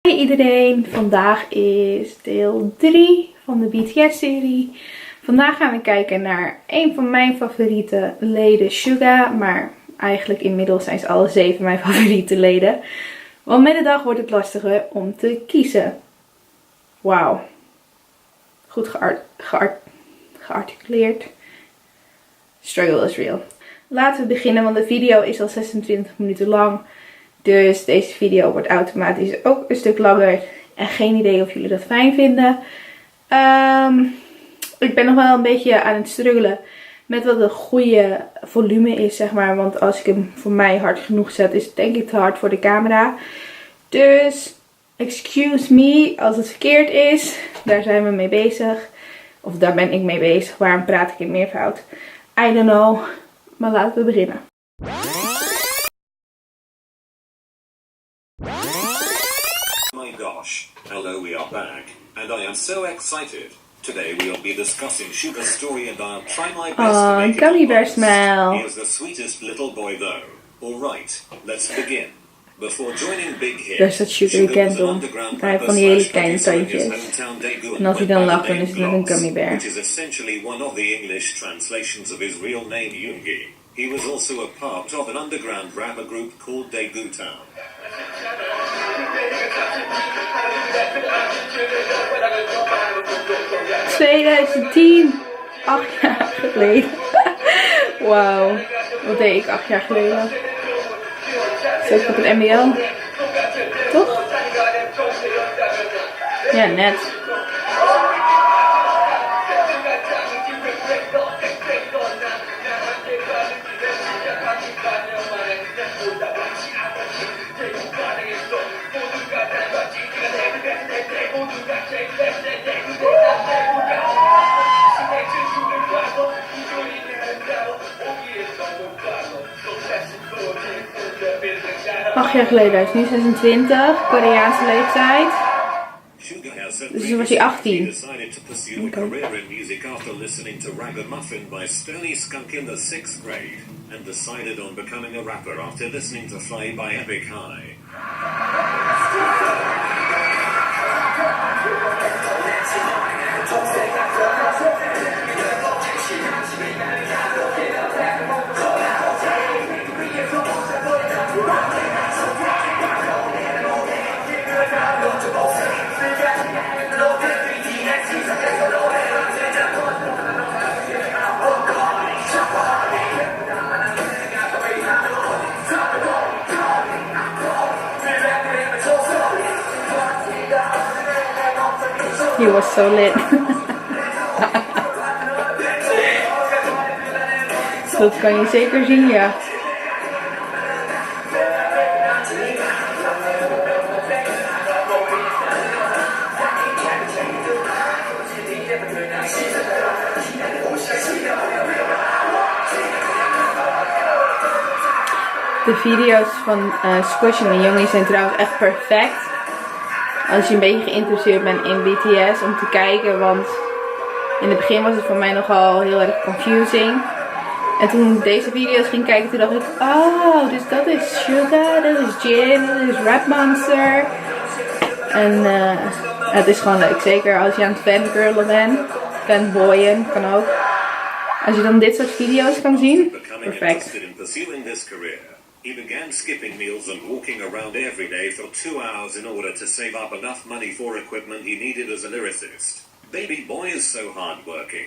Hey iedereen, vandaag is deel 3 van de BTS serie. Vandaag gaan we kijken naar een van mijn favoriete leden, Suga. Maar eigenlijk inmiddels zijn ze alle 7 mijn favoriete leden. Want met de dag wordt het lastiger om te kiezen. Wauw. Goed gearticuleerd. Struggle is real. Laten we beginnen, want de video is al 26 minuten lang. Dus deze video wordt automatisch ook een stuk langer. En geen idee of jullie dat fijn vinden. Ik ben nog wel een beetje aan het struggelen met wat een goede volume is, zeg maar. Want als ik hem voor mij hard genoeg zet, is het denk ik te hard voor de camera. Dus, excuse me als het verkeerd is. Daar zijn we mee bezig. Of daar ben ik mee bezig. Waarom praat ik in meervoud? I don't know. Maar laten we beginnen. My gosh, hello, we are back, and I am so excited. Today we'll be discussing Suga's story and I'll try my best to make it gummy bear nice. smell. He is the sweetest little boy though. Alright, let's begin. Before joining Big Hit, Daar staat Suga bekend om. Hij heeft van die hele kleine tandjes. En als hij dan lacht, dan is het met een gummy bear. Which is essentially one of the English translations of his real name, Yoongi. He was also a part of an underground rapper group called Daegu Town. In 2010, 8 jaar geleden. Wauw, wat deed ik 8 jaar geleden? Zat ik op het mbo? Toch? Ja, net. Acht jaar geleden, hij is nu 26, Koreaanse leeftijd. Dus toen was hij 18. He was so lit. Dat kan je zeker zien, ja. De video's van Squishy en Yoongi zijn trouwens echt perfect. Als je een beetje geïnteresseerd bent in BTS om te kijken. Want in het begin was het voor mij nogal heel erg confusing. En toen ik deze video's ging kijken, toen dacht ik, oh, dus dat is Suga, dat is Jin, dat is Rap Monster. En het is gewoon leuk. Zeker als je aan het fangirlen bent. Fanboyen, kan ook. Als je dan dit soort video's kan zien, perfect. He began skipping meals and walking around every day for 2 hours in order to save up enough money for equipment he needed as a lyricist. Baby boy is so hardworking.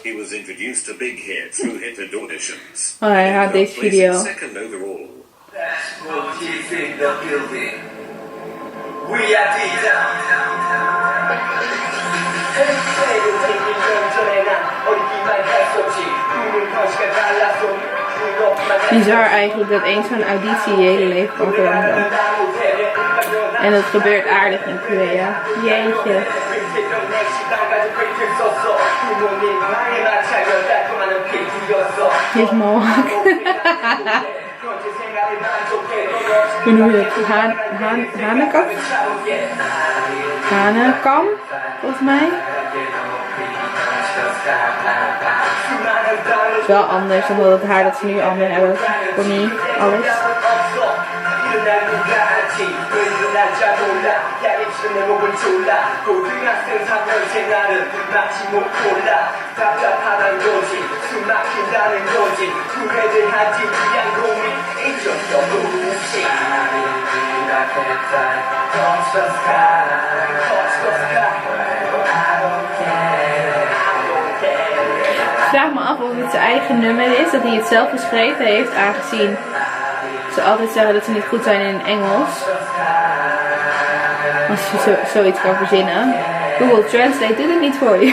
He was introduced to Big Hit through Hit auditions. Oh, I had this video. Second overall. In the building. We are Bizar eigenlijk dat één zo'n auditie je hele leven kan veranderen. En dat gebeurt aardig in Korea. Jeetje. Dit is mogelijk. Hoe noem je het? Hanekam? Hanekam, volgens mij. Het is wel anders dan het haar dat ze nu allemaal hebben. Voor niet alles. 날짜 몰라 야입시는 내 목을 졸라 고등학생 3년 생활은 마치 못 골라 답답하단 거지 숨 막힌다는 거지 후회를 하지 위한 고민 It's just a bullshit Touch the sky Touch the sky I don't care I don't care Ik vraag me af of het zijn eigen nummer is, dat hij het zelf geschreven heeft, aangezien ze altijd zeggen dat ze niet goed zijn in Engels. Als je zoiets kan verzinnen. Google Translate doet het niet voor je.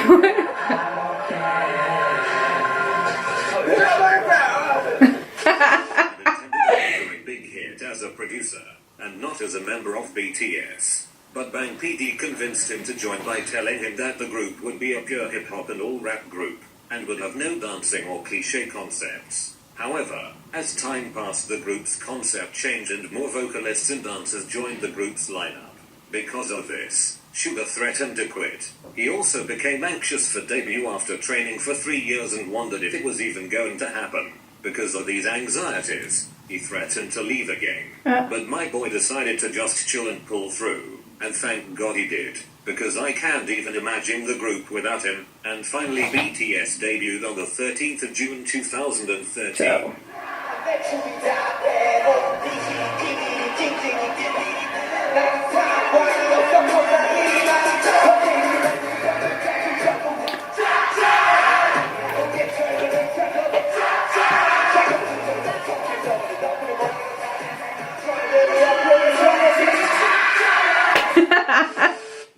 Big hit as a producer and not as a member of BTS. But Bang PD convinced him to join by telling him that the group would be a pure hip-hop and all-rap group, and would have no dancing or cliché concepts. However, as time passed the group's concept changed and more vocalists and dancers joined the group's lineup. Because of this, Suga threatened to quit. He also became anxious for debut after training for 3 years and wondered if it was even going to happen. Because of these anxieties, he threatened to leave again. But my boy decided to just chill and pull through. And thank God he did, because I can't even imagine the group without him. And finally BTS debuted on the 13th of June 2013. Zo.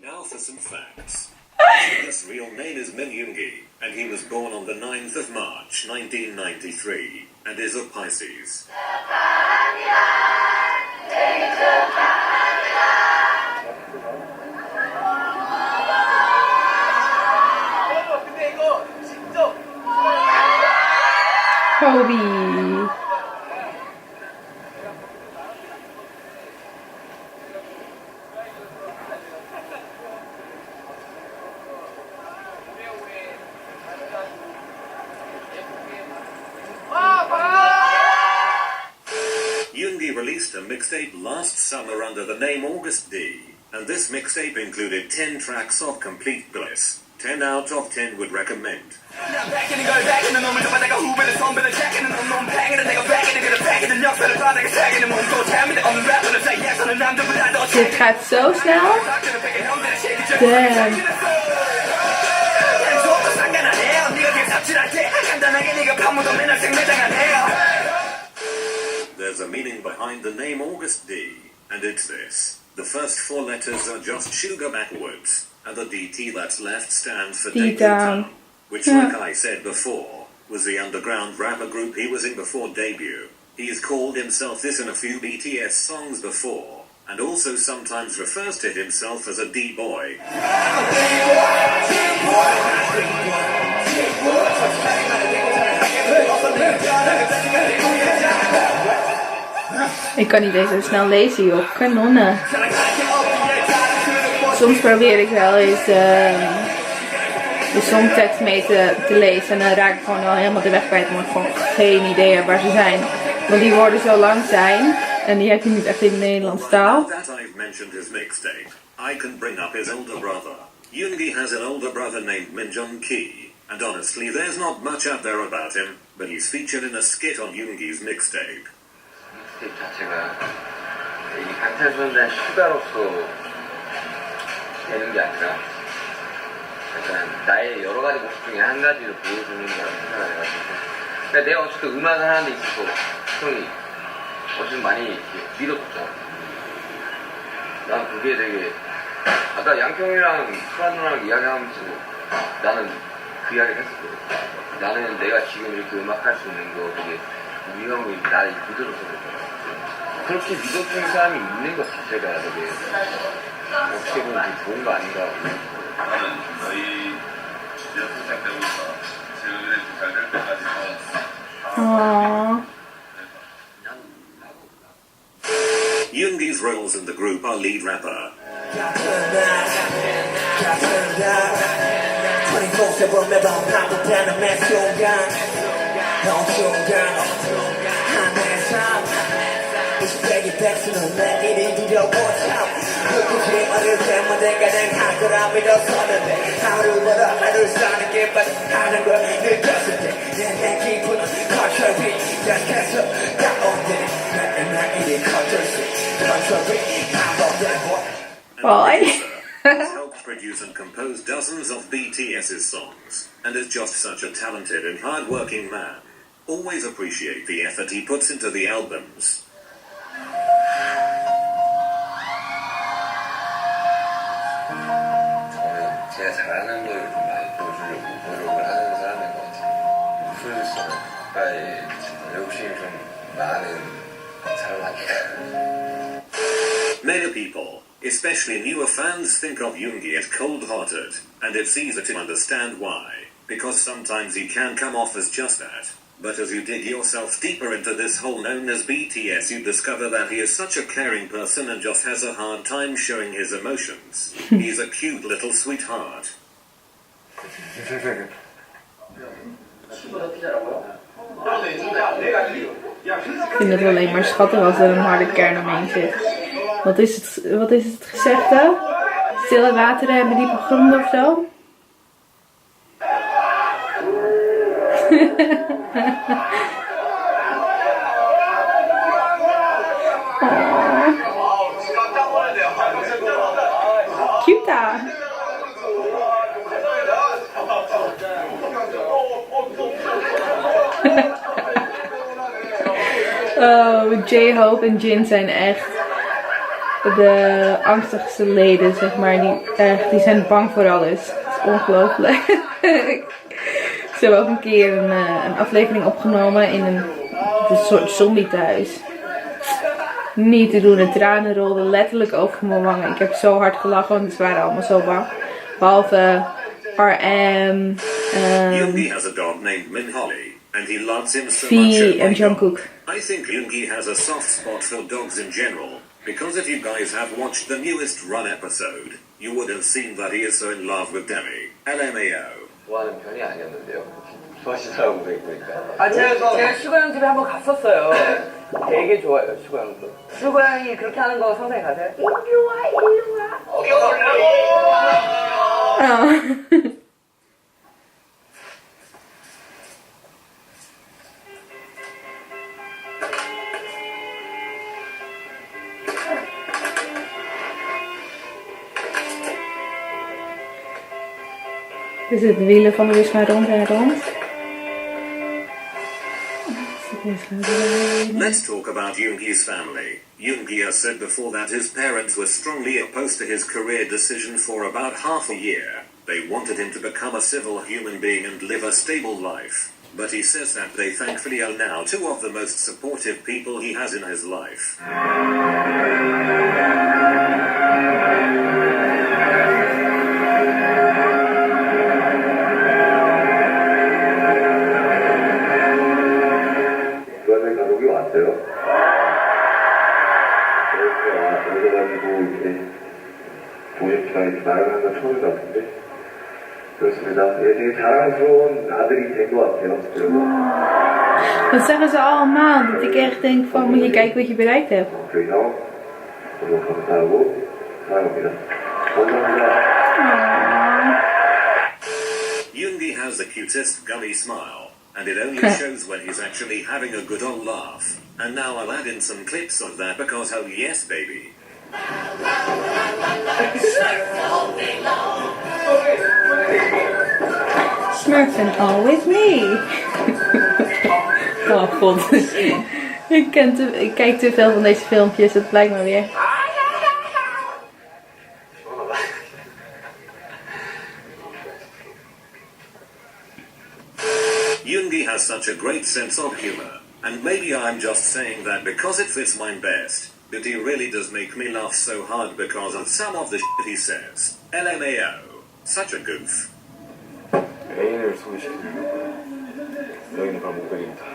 Now for some facts. His real name is Min Yoongi, and he was born on the 9th of March 1993, and is a Pisces. Kobe. Yoongi released a mixtape last summer under the name August D, and this mixtape included 10 tracks of complete bliss. 10 out of 10 would recommend. Dit gaat zo snel. Damn. There's a meaning behind the name August D, and it's this. The first 4 letters are just sugar backwards, and the DT that's left stands for D-Town. which, like I said before, was the underground rapper group he was in before debut. He's called himself this in a few BTS songs before, and also sometimes refers to himself as a D-boy. Ik kan niet eens zo snel lezen, joh. Kanonnen. Soms probeer ik wel eens de songtekst mee te lezen. En dan raak ik gewoon wel helemaal de weg kwijt. Maar ik gewoon geen idee heb waar ze zijn. Want die woorden zo lang zijn. En die heb je niet echt in de Nederlandse taal. That I've mentioned his mixtape, I can bring up his older brother. Yoongi has an older brother named Min Jung-ki. And honestly, there's not much out there about him. But he's featured in a skit on Yoongi's mixtape. 믹스테이프 자체가 이 방탄소년단 슈가로서 되는 게 아니라 약간 나의 여러 가지 모습 중에 한 가지를 보여주는 거라고 생각을 해가지고 그러니까 내가 어쨌든 음악을 하는 데 있어서 형이 어쨌든 많이 믿어줬잖아. 난 그게 되게 아까 양평이랑 수아 누나랑 이야기하면서 나는 그 이야기를 했었거든. 나는 내가 지금 이렇게 음악할 수 있는 거 되게 우리 형이 나를 믿어줘서 그랬잖아. 그렇게 믿어주는 사람이 있는 것 자체가 되게 어떻게 보면 되게 좋은 거 아닌가. 나는 너희 연습생 때부터 지금 잘될 때까지 Yoongi's roles in the group are lead rapper. 백수는 내 일이 두려워 참 누구지 어릴 때문에 가장 할 거라 믿었었는데 하루마다 하루를 사는 게 빠듯하는 걸 느꼈을 때내 기분은 컨트롤이 약해서 다운돼 내 일이 컨트롤이 반복되고 Boy. He's helped produce and compose dozens of BTS's songs, and is just such a talented and hard-working man. Always appreciate the effort he puts into the albums. 저는 제가 잘하는 걸 좀 많이 보여주려고 노력을 하는 사람인 것 같아요. 프로듀서는 가까이 욕심이 좀 많은 사람 아닐까. Many people, especially newer fans, think of Yoongi as cold-hearted, and it's easy to understand why, because sometimes he can come off as just that. But as you dig yourself deeper into this hole known as BTS, you discover that he is such a caring person and just has a hard time showing his emotions. He's a cute little sweetheart. Ik vind het alleen maar schattig als er een harde kern omheen zit. Wat is het gezegde? Stille wateren hebben diepe gronden of zo? Cute. Oh, J-Hope en Jin zijn echt de angstigste leden, zeg maar. Die zijn bang voor alles. Het is ongelooflijk. Ze hebben ook een keer een aflevering opgenomen in een soort zombie thuis. Niet te doen, de tranen rolden letterlijk over mijn wangen. Ik heb zo hard gelachen, want ze waren allemaal zo bang. Behalve RM, Yoongi has a dog named Minholly, and he loves him so much. V en Jungkook. I think Yoongi has a soft spot for dogs in general, because if you guys have watched the newest Run episode, you would have seen that he is so in love with Demi. LMAO. 좋아하는 편이 아니었는데요. 좋아하시더라고요, 보니까. 아, 제가 슈가 형 집에 한번 갔었어요. 되게 좋아요, 슈가 형도. 슈가 형이 그렇게 하는 거 상상이 가세요? 이리 와, 이리 와. Is het de wielen van de bus gaan rond en rond? Let's talk about Yoongi's family. Yoongi has said before that his parents were strongly opposed to his career decision for about half a year. They wanted him to become a civil human being and live a stable life. But he says that they thankfully are now two of the most supportive people he has in his life. 가족이 왔어요. 그래가지고 이렇게 보십시다 이렇게 말하는 건 처음 같은데 그렇습니다. 되게 자랑스러운 아들이 된 것 같아요. Dat zeggen ze allemaal, dat ik echt denk van moet je kijken wat je bereikt hebt. 그래서 너무 감사하고 사랑합니다. 감사합니다. Yoongi has the cutest gummy smile, and it only shows when he's actually having a good old laugh. And now I'll add in some clips of that because oh yes baby. Smurfing always me. Oh god. Ik kijk te veel van deze filmpjes, dat blijkt maar weer. Yoongi has such a great sense of humor, and maybe I'm just saying that because it fits mine best, but he really does make me laugh so hard because of some of the shit he says. LMAO. Such a goof. 애인을 소개시키는 여기는 바로 목표입니다.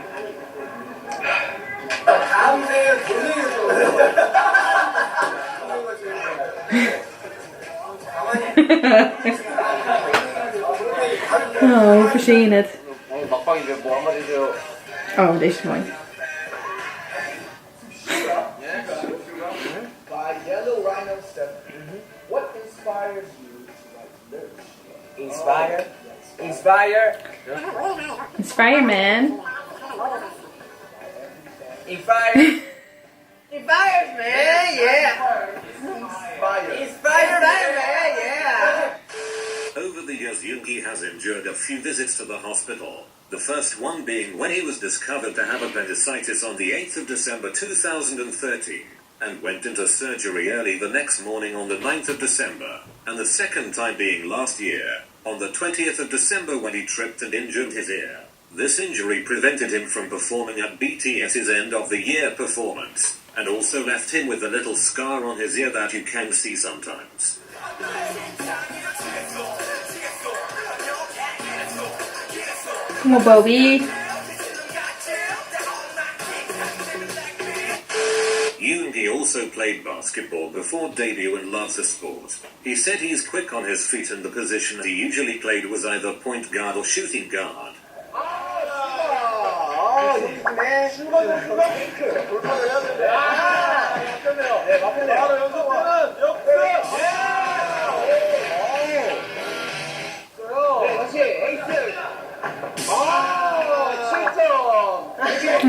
Oh, hoe verzin je het? 막방인데 뭐 한마디 해줘요. Oh, deze is mooi. Inspire. Inspire. Inspire, man. Inspire. Inspires, man. Yeah. Inspire, man. Yeah. Over the years, Yoongi has endured a few visits to the hospital. The first one being when he was discovered to have appendicitis on the 8th of December 2013, and went into surgery early the next morning on the 9th of December, and the second time being last year, on the 20th of December when he tripped and injured his ear. This injury prevented him from performing at BTS's end of the year performance, and also left him with a little scar on his ear that you can see sometimes. Come on, Bobby. Yoongi also played basketball before debut and loves the sport. He said he's quick on his feet and the position he usually played was either point guard or shooting guard.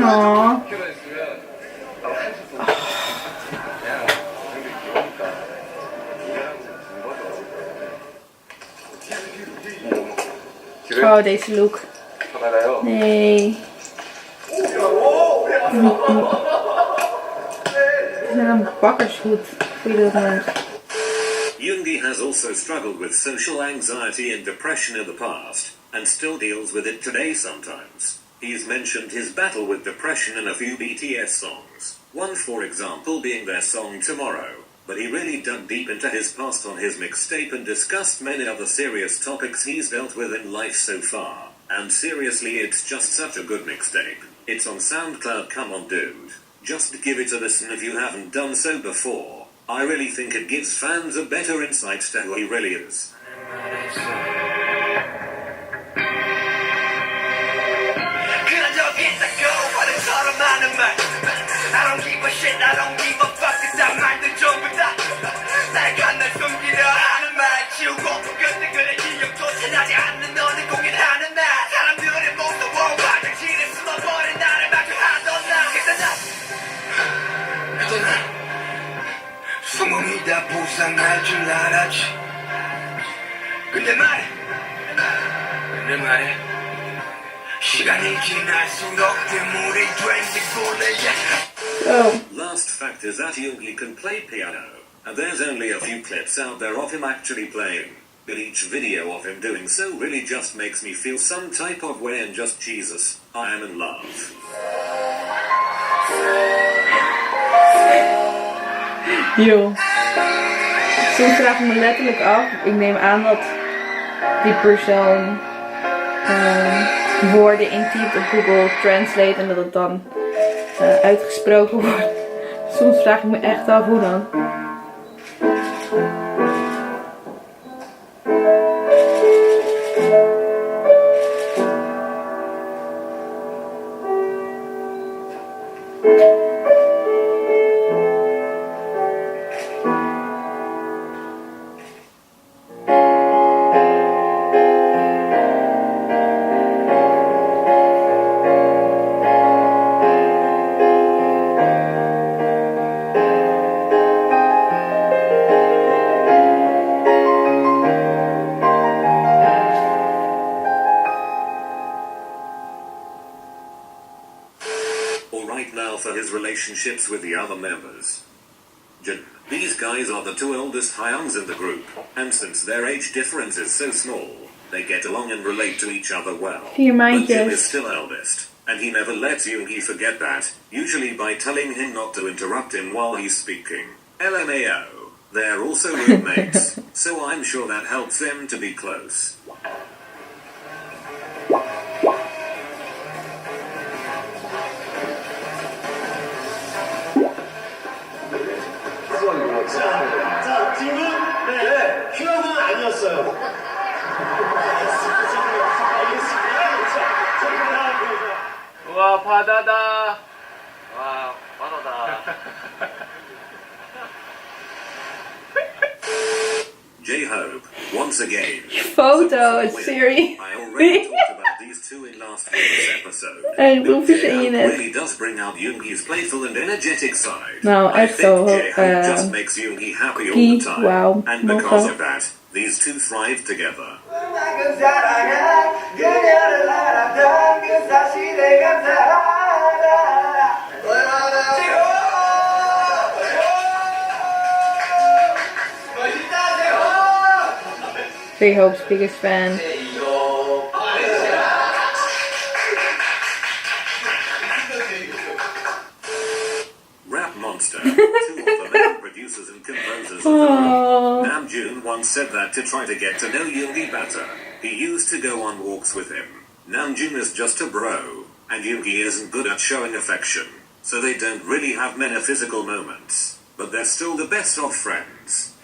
Aww. Oh, deze look. Nee. Het is een bakkershoed. Goeie dat. Yoongi has also struggled with social anxiety and depression in the past, and still deals with it today sometimes. He's mentioned his battle with depression in a few BTS songs, one for example being their song Tomorrow, but he really dug deep into his past on his mixtape and discussed many other serious topics he's dealt with in life so far, and seriously it's just such a good mixtape. It's on SoundCloud, come on dude, just give it a listen if you haven't done so before. I really think it gives fans a better insight to who he really is. I don't give a shit, I don't give a fuck. Cause I mind the job with that. 내가 날 숨기려 하는 말 지우고 그때 그래 기억조차 나지 않는 너는 공연하는 날 사람들의 무서워 화장실에 숨어버린 나를 마주하던 날 그때 난 소문이 다 부상할 줄 알았지 근데 말해 시간이 지날수록 괴물이 된지 몰래 Last fact is that Yoongi can play piano, and there's only a few clips out there of him actually playing, but each video of him doing so really just makes me feel some type of way and just Jesus, I am in love. Yo. Soms vraag ik me letterlijk af, ik neem aan dat die persoon woorden intypt op Google Translate en dat het dan uitgesproken wordt. Soms vraag ik me echt af hoe dan. Relationships with the other members. These guys are the two oldest Hyungs in the group, and since their age difference is so small, they get along and relate to each other well. But Jin is still eldest, and he never lets Yoongi forget that, usually by telling him not to interrupt him while he's speaking. LMAO. They're also roommates, so I'm sure that helps them to be close. 자, 지금 휴양은 아니었어요. 와 바다다. 와 바다다. J-Hope, once again. Foto, het Serie. I already talked about these two in last week's episode. En hoeveel zei je net? Really does bring out Yoongi's playful and energetic side. Nou, I echt think zo. J-Hope just makes Yoongi happy all the time. Wauw. And because of that, these two thrive together. J-Hope's biggest fan. Rap monster, two of the main producers and composers of the group. Namjoon once said that to try to get to know Yoongi better, he used to go on walks with him. Namjoon is just a bro, and Yoongi isn't good at showing affection, so they don't really have many physical moments, but they're still the best of friends.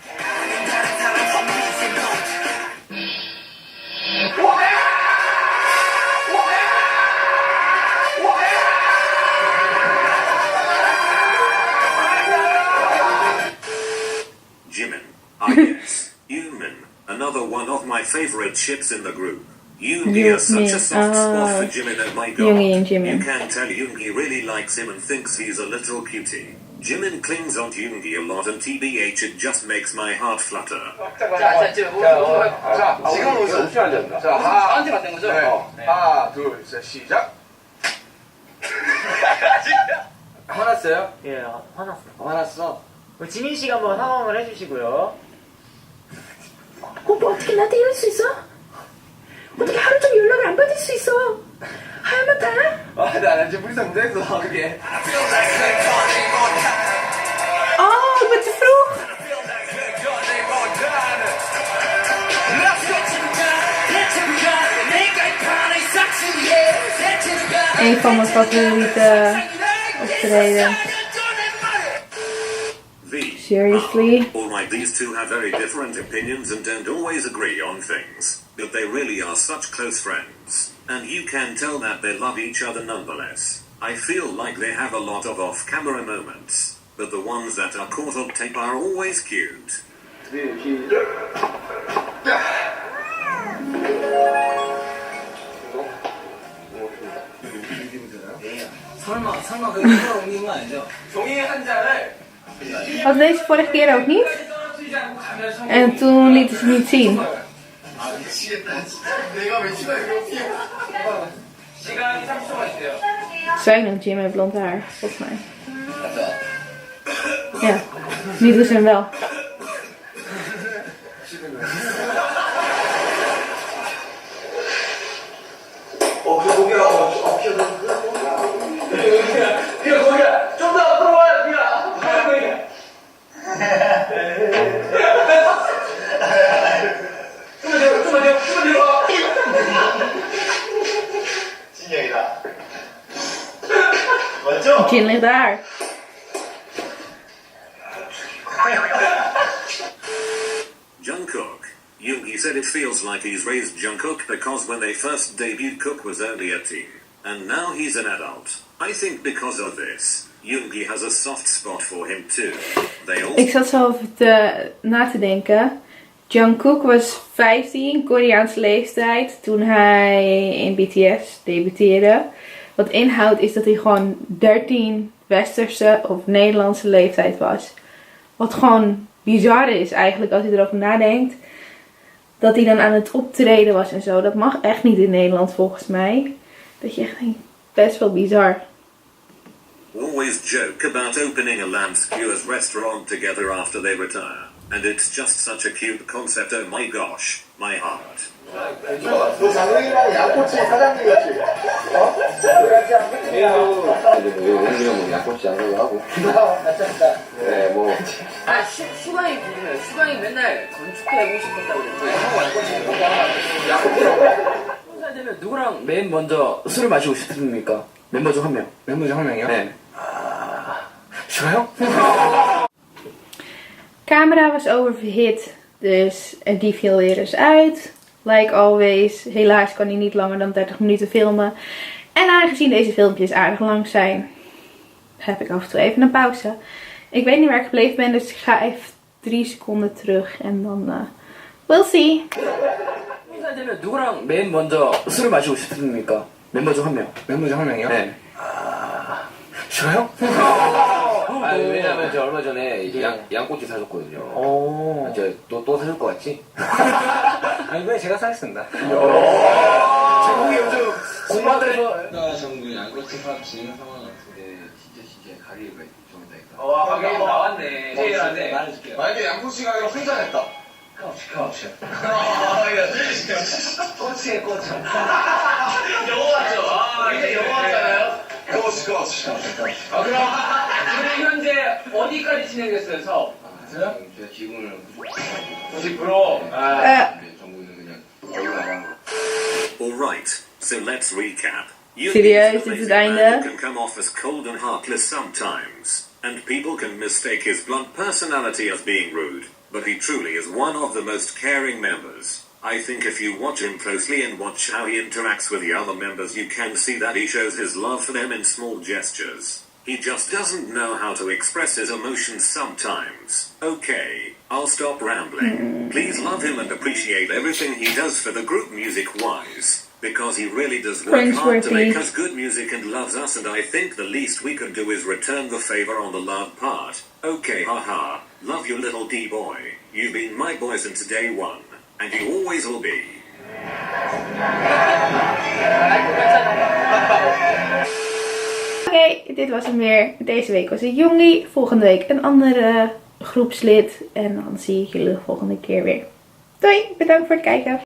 Jimin, I guess. Yoonmin, another one of my favorite ships in the group. Yoongi has such a soft spot for Jimin, oh my god. Yoongi and Jimin. You can tell Yoongi really likes him and thinks he's a little cutie. Jimin clings on to Yoongi a lot and TBH it just makes my heart flutter. 자, 지금 웃으면 안 됩니다. 자, 저한테 맞는 거죠? 네. 하나, 둘, 셋, 시작. 화났어요? 예, 화났어. 화났어. 우리 지민 씨가 한번 상황을 해주시고요. 오빠 어떻게 나한테 이럴 수 있어? 어떻게 하루 종일 연락을 안 받을 수 있어? 하얀 다야? 아, 나 지금 불쌍 못했어, 그게. Oh, ik ben te vroeg. Een van mijn favoriete optreden. Seriously? Alright, these two have very different opinions and don't always agree on things, but they really are such close friends, and you can tell that they love each other nonetheless. I feel like they have a lot of off-camera moments, but the ones that are caught on tape are always cute. 설마 그 이거 옮긴 거 아니죠? 종이 한 장을 Was deze vorige keer ook niet? En toen lieten ze het niet zien. 아 미치겠다. 내가 왜 시간이 이렇게 시간이 30초가 있대요. Zij noemt Jim met blond haar, volgens mij. Ja, niet dus hem wel. 그 고개가 거기야 좀 더 앞으로 와 니가 좀만 뒤로 진영이다 맞죠? Jin ligt daar. Jungkook. Yoongi said it feels like he's raised Jungkook because when they first debuted Kook was only a teen, and now he's an adult. I think because of this, Yoongi has a soft spot for him too. They all Ik zat zo over na te denken. Jungkook was 15, Koreaanse leeftijd, toen hij in BTS debuteerde. Wat inhoudt is dat hij gewoon 13 westerse of Nederlandse leeftijd was. Wat gewoon bizar is eigenlijk als je erover nadenkt. Dat hij dan aan het optreden was en zo. Dat mag echt niet in Nederland volgens mij. Dat je echt denkt, best wel bizar. always joke about opening a lamb-skewers restaurant together after they retire. And it's just such a cute concept, oh my gosh, my heart. 너 작년이랑 양꼬치 사장님 같지? 우리가 양꼬치 양으로 하고. 네, 뭐. 아, 수강이 궁금해요. 수강이 맨날 건축해보고 싶었다고 그랬죠. 양꼬치 살 되면 누구랑 맨 먼저 술을 마시고 싶습니까? 멤버 중 한 명. 멤버 중 한 명이요? 네. 수가요? Camera was oververhit, dus die viel weer eens uit. Like always. Helaas kan hij niet langer dan 30 minuten filmen. En aangezien deze filmpjes aardig lang zijn, heb ik af en toe even een pauze. Ik weet niet waar ik gebleven ben, dus ik ga even 3 seconden terug en dan We'll see. 살 되면 누구랑 맨 먼저 술을 마시고 싶습니까? 멤버 중 한 명. 멤버 중 한 명이요? 네. 싫어요? 왜냐면 제가 얼마 전에 이제 양꼬치 사줬거든요. 오. 또 사줄 것 같지? 아니, 왜 제가 사겠습니다. 제목이 요즘 공마대에서. 정부 양꼬치 사업 진행 상황 같은데 진짜 가게가 좀 있다니까. 가게 나왔네. 제일하네. 말해줄게요. 만약에 양꼬치 가게로 흥정했다. 카우치. 꼬치에 꼬치. 영어 같죠? 이제 영어 같잖아요? 코치. 그럼 현재 어디까지 진행됐어요, 사업? 제가 지분을 90%. 정부는 그냥 얼굴 알아보고. Alright, so let's recap. Serieus, dit is het einde. Can come off as cold and heartless sometimes, and people can mistake his blunt personality as being rude, but he truly is one of the most caring members. I think if you watch him closely and watch how he interacts with the other members, you can see that he shows his love for them in small gestures. He just doesn't know how to express his emotions sometimes. Okay, I'll stop rambling. Please love him and appreciate everything he does for the group music-wise, because he really does work hard to make us good music and loves us, and I think the least we can do is return the favor on the love part. Okay, haha, love you little D-boy. You've been my boy since day one, and you always will be. Oké, dit was hem weer. Deze week was het Jongie. Volgende week een andere groepslid. En dan zie ik jullie de volgende keer weer. Doei, bedankt voor het kijken.